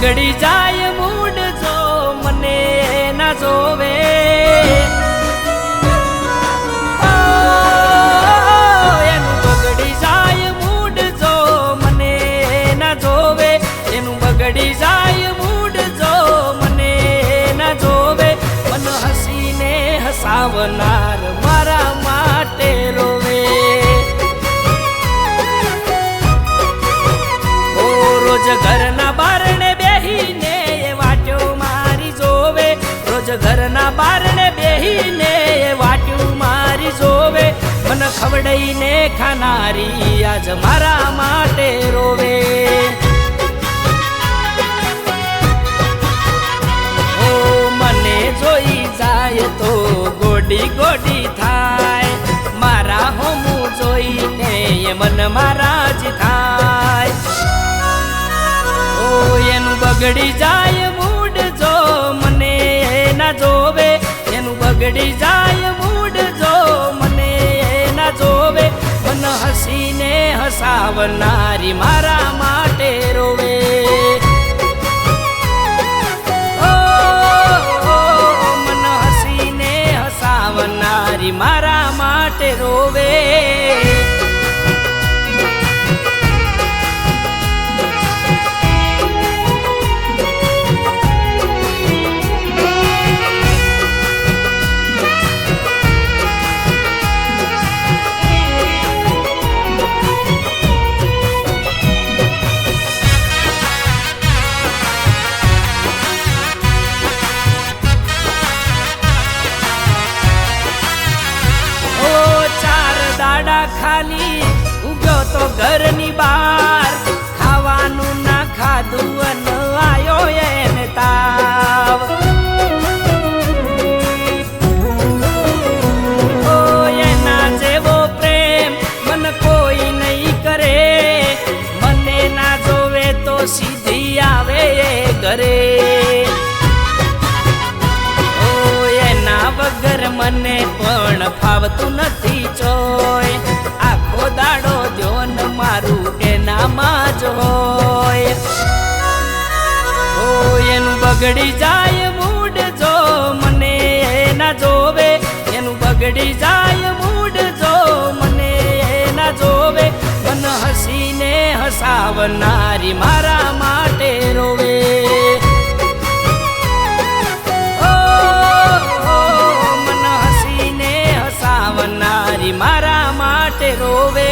બગડી જાય મૂડ જો મને ના જોવે, એનું બગડી જાય મૂડ જો મને ના જોવે, એનું બગડી જાય મૂડ જો મને ના જોવે, મન હસીને હસાવનાર મારા માટે રોવે. રોજ ઘરના બારણે બેહીને એ વાટ્યો મારી જોવે, રોજ ઘરના બારણે બેહીને એ વાટ્યું મારી જોવે, મન ખવડાઈને ખાનારી આજ મારા માટે રોવે. ઓ મને જોઈ જાય તો ગોડી ગોડી થાય, મારા હોમું જોઈને એ મન મારા જ થાય. એનું બગડી જાય મૂડ જો મને ના જોવે, એનું બગડી જાય મૂડ જો મને ના જોવે, મન હસીને હસાવનારી મારા માટે રોવે. મન હસીને હસાવનારી મારા માટે રોવે. ખાલી ઉગ્યો તો ઘરની બહાર, ખાવાનું ના ખાધું અને આયો એને તાવ. ઓ એના જેવો પ્રેમ મન કોઈ નહીં કરે, મને ના જોવે તો સીધી આવે એ ઘરે. ઓ એના વગર મને પણ ફાવતું નથી ચોય, આખો દાડો ધ્યોન મારું એનામાં જ હોય. ઓ એનું બગડી જાય મૂડ જો મને ના જોવે, એનું બગડી જાય મૂડ જો મને ના જોવે, મન હસીને હસાવનારી મારા માટે રોવે. મન હસીને હસાવનારી મારા માટે રોવે.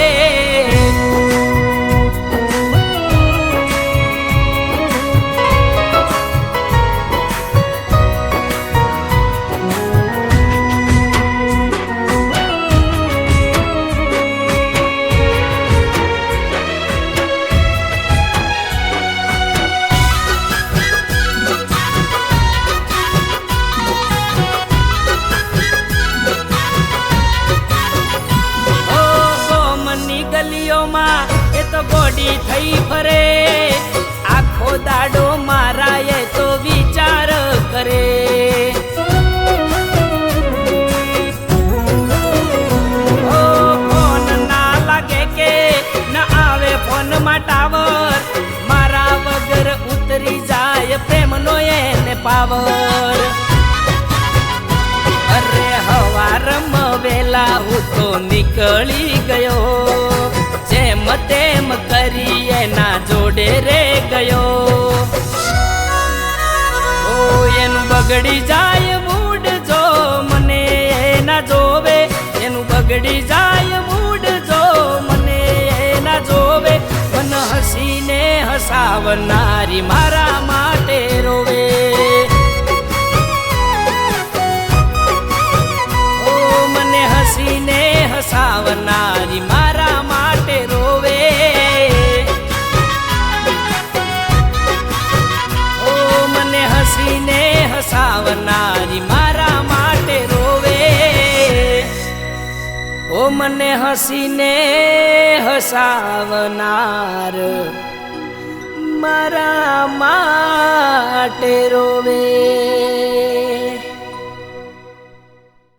ગલીઓમાં એ તો ગોડી થઈ ફરે, આખો દાડો મારા એ તો વિચાર કરે. ઓ ફોન ના લાગે કે ના આવે ફોનમાં ટાવર, મારા વગર ઉતરી જાય પ્રેમનો એને પાવર. અરે હવારમાં વેલા હું તો નીકળી ગયો, જેમ તેમ કરી એના જોડે રે ગયો. ઓ એનું બગડી જાય મૂડ જો મને ના જોવે, એનું બગડી જાય મૂડ જો મને ના જોવે, મન હસીને હસાવનારી મારા માટે રોવે. ઓ મને હસીને હસાવનારી મારા માટે રોવે. ઓ મને હસીને હસાવનારી મારા માટે રોવે. ઓ મને હસીને હસાવનાર મારા માટે રોવે.